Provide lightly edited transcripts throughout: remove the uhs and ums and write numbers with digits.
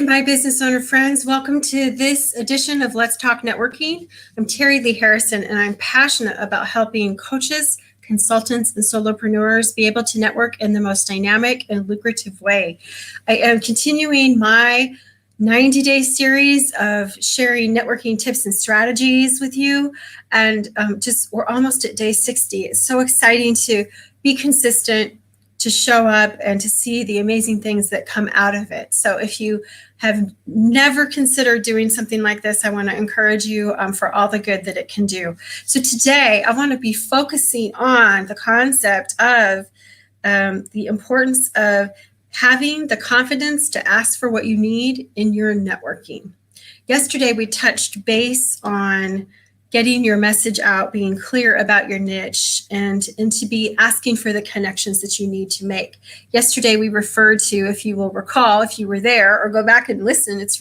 my business owner friends. Welcome to this edition of Let's Talk Networking. I'm Terry Lee Harrison, and I'm passionate about helping coaches, consultants, and solopreneurs be able to network in the most dynamic and lucrative way. I am continuing my 90-day series of sharing networking tips and strategies with you. And we're almost at day 60. It's so exciting to be consistent, to show up, and to see the amazing things that come out of it. So if you have never considered doing something like this, I want to encourage you for all the good that it can do. So today I want to be focusing on the concept of the importance of having the confidence to ask for what you need in your networking. Yesterday we touched base on getting your message out, being clear about your niche, and to be asking for the connections that you need to make. Yesterday, we referred to, if you will recall, if you were there or go back and listen, it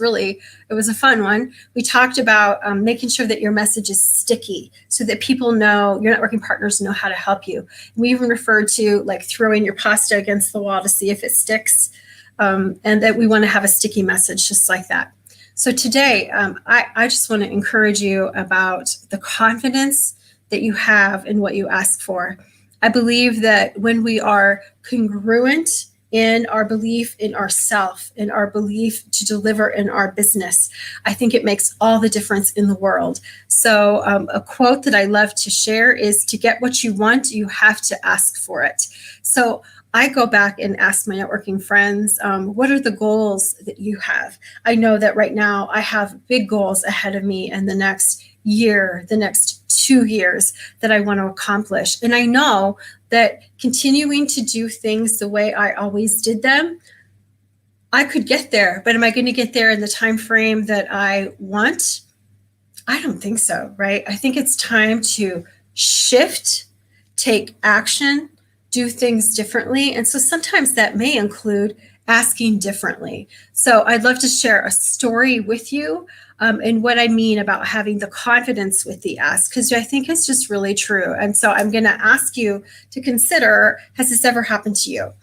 was a fun one. We talked about making sure that your message is sticky so that people know, your networking partners know how to help you. We even referred to like throwing your pasta against the wall to see if it sticks, and that we want to have a sticky message just like that. So today, I just want to encourage you about the confidence that you have in what you ask for. I believe that when we are congruent in our belief in ourself, in our belief to deliver in our business, I think it makes all the difference in the world. So a quote that I love to share is, to get what you want, you have to ask for it. So I go back and ask my networking friends, what are the goals that you have? I know that right now I have big goals ahead of me in the next year, the next 2 years that I want to accomplish. And I know that continuing to do things the way I always did them, I could get there, but am I going to get there in the time frame that I want? I don't think so, right? I think it's time to shift, take action, do things differently. And so sometimes that may include asking differently. So I'd love to share a story with you and what I mean about having the confidence with the ask, because I think it's just really true. And so I'm going to ask you to consider, has this ever happened to you?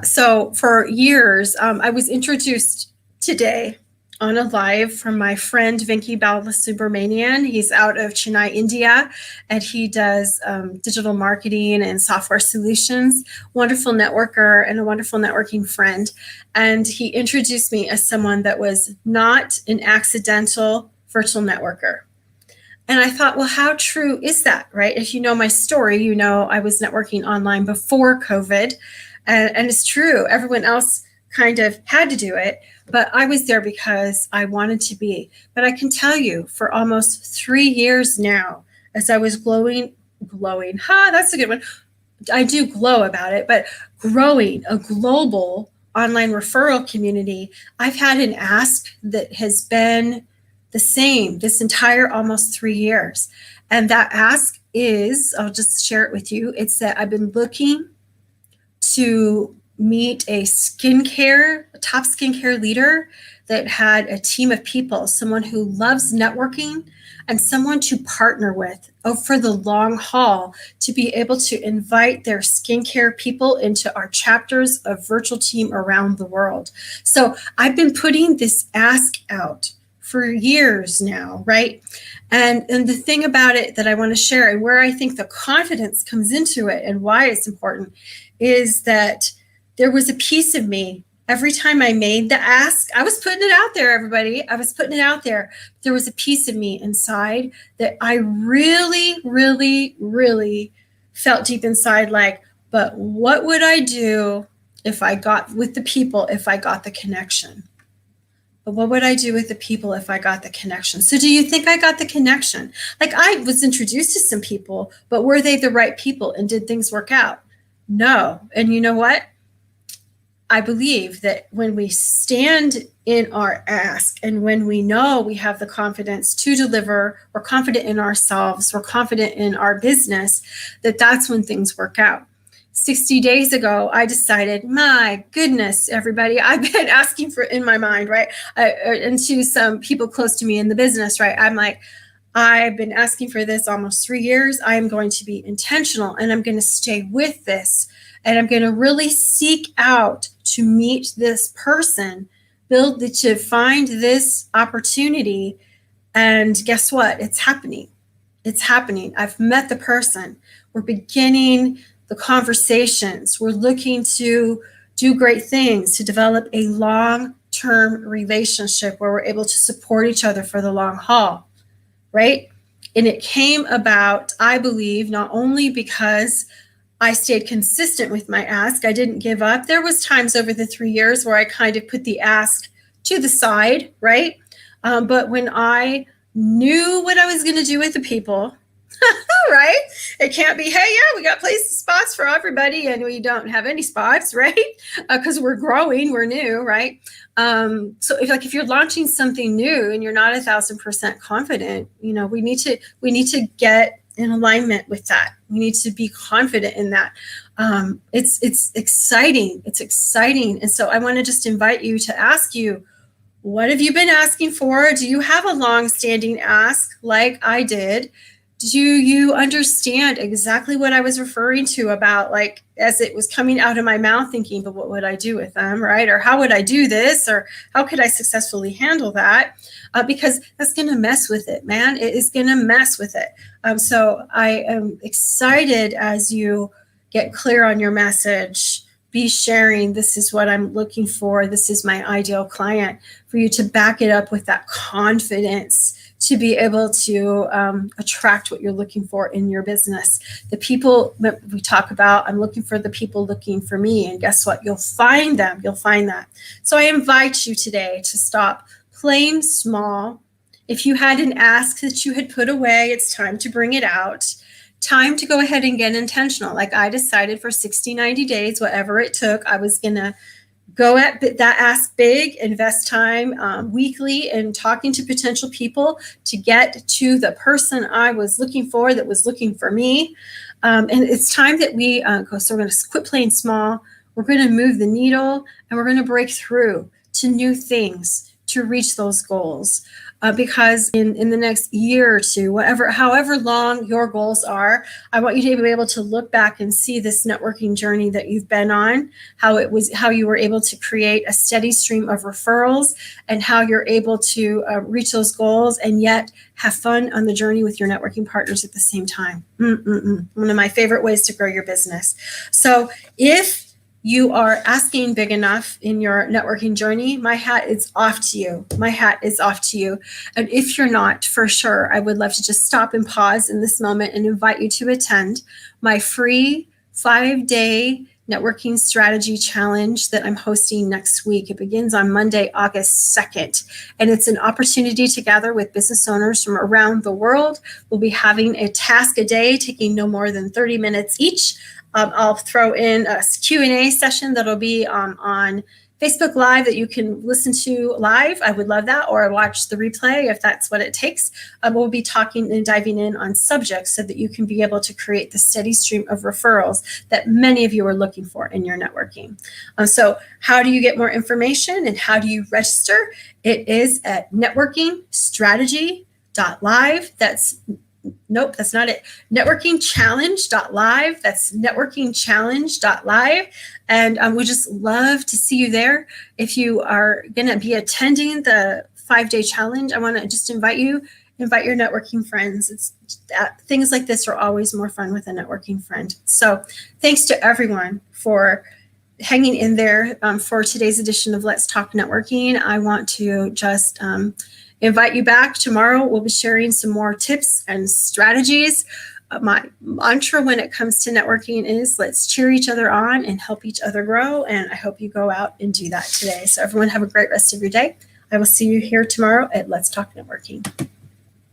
So for years, I was introduced today on a live from my friend Venki Balasubramanian. He's out of Chennai, India, and he does digital marketing and software solutions. Wonderful networker and a wonderful networking friend. And he introduced me as someone that was not an accidental virtual networker. And I thought, well, how true is that, right? If you know my story, you know I was networking online before COVID. And it's true, everyone else kind of had to do it, but I was there because I wanted to be. But I can tell you, for almost 3 years now, as I was glowing, that's a good one. I do glow about it, but growing a global online referral community, I've had an ask that has been the same this entire almost 3 years. And that ask is, I'll just share it with you, it's that I've been looking to meet a top skincare leader that had a team of people, someone who loves networking and someone to partner with for the long haul, to be able to invite their skincare people into our chapters of virtual team around the world. So I've been putting this ask out for years now, right? And the thing about it that I want to share, and where I think the confidence comes into it and why it's important, is that there was a piece of me every time I made the ask. I was putting it out there, everybody. I was putting it out there. There was a piece of me inside that I really, really, really felt deep inside like, but what would I do if I got with the people, if I got the connection? But what would I do with the people if I got the connection? So do you think I got the connection? Like, I was introduced to some people, but were they the right people and did things work out? No. And you know what? I believe that when we stand in our ask and when we know we have the confidence to deliver, we're confident in ourselves, we're confident in our business, that's when things work out. 60 days ago, I decided, my goodness, everybody, I've been asking for in my mind, right? And to some people close to me in the business, right? I'm like, I've been asking for this almost 3 years. I am going to be intentional and I'm going to stay with this. And I'm going to really seek out to meet this person to find this opportunity. And guess what? It's happening. It's happening. I've met the person. We're beginning the conversations. We're looking to do great things, to develop a long-term relationship where we're able to support each other for the long haul, right? And it came about, I believe, not only because I stayed consistent with my ask. I didn't give up. There was times over the 3 years where I kind of put the ask to the side, right? But when I knew what I was going to do with the people, right? It can't be, hey, yeah, we got places, spots for everybody, and we don't have any spots, right? Because we're growing, we're new, right? So if you're launching something new and you're not 1,000% confident, we need to get in alignment with that. We need to be confident in that. It's exciting. It's exciting. And so I want to just invite you to ask you, what have you been asking for? Do you have a long-standing ask like I did? Do you understand exactly what I was referring to about, like, as it was coming out of my mouth, thinking, but what would I do with them, right? Or how would I do this? Or how could I successfully handle that? Because that's going to mess with it, man. It is going to mess with it. So I am excited as you get clear on your message, be sharing, this is what I'm looking for. This is my ideal client, for you to back it up with that confidence to be able to attract what you're looking for in your business. The people that we talk about, I'm looking for the people looking for me. And guess what? You'll find them. You'll find that. So I invite you today to stop playing small. If you had an ask that you had put away, it's time to bring it out. Time to go ahead and get intentional. Like I decided for 60, 90 days, whatever it took, I was going to go at that ask big, invest time weekly in talking to potential people to get to the person I was looking for that was looking for me. And it's time that we go. So we're going to quit playing small. We're going to move the needle, and we're going to break through to new things to reach those goals. Because in the next year or two, however long your goals are, I want you to be able to look back and see this networking journey that you've been on, how you were able to create a steady stream of referrals, and how you're able to reach those goals and yet have fun on the journey with your networking partners at the same time. One of my favorite ways to grow your business. So if you are asking big enough in your networking journey, my hat is off to you. My hat is off to you. And if you're not, for sure, I would love to just stop and pause in this moment and invite you to attend my free 5-day networking strategy challenge that I'm hosting next week. It begins on Monday, August 2nd. And it's an opportunity to gather with business owners from around the world. We'll be having a task a day, taking no more than 30 minutes each. I'll throw in a Q&A session that'll be on Facebook Live that you can listen to live. I would love that, or watch the replay if that's what it takes. We'll be talking and diving in on subjects so that you can be able to create the steady stream of referrals that many of you are looking for in your networking. So how do you get more information and how do you register? It is at networkingstrategy.live. Nope, that's not it. Networkingchallenge.live. That's networkingchallenge.live. And we just love to see you there. If you are going to be attending the 5-day challenge, I want to just invite your networking friends. Things like this are always more fun with a networking friend. So thanks to everyone for hanging in there for today's edition of Let's Talk Networking. I want to just invite you back. Tomorrow, we'll be sharing some more tips and strategies. My mantra when it comes to networking is let's cheer each other on and help each other grow. And I hope you go out and do that today. So everyone have a great rest of your day. I will see you here tomorrow at Let's Talk Networking.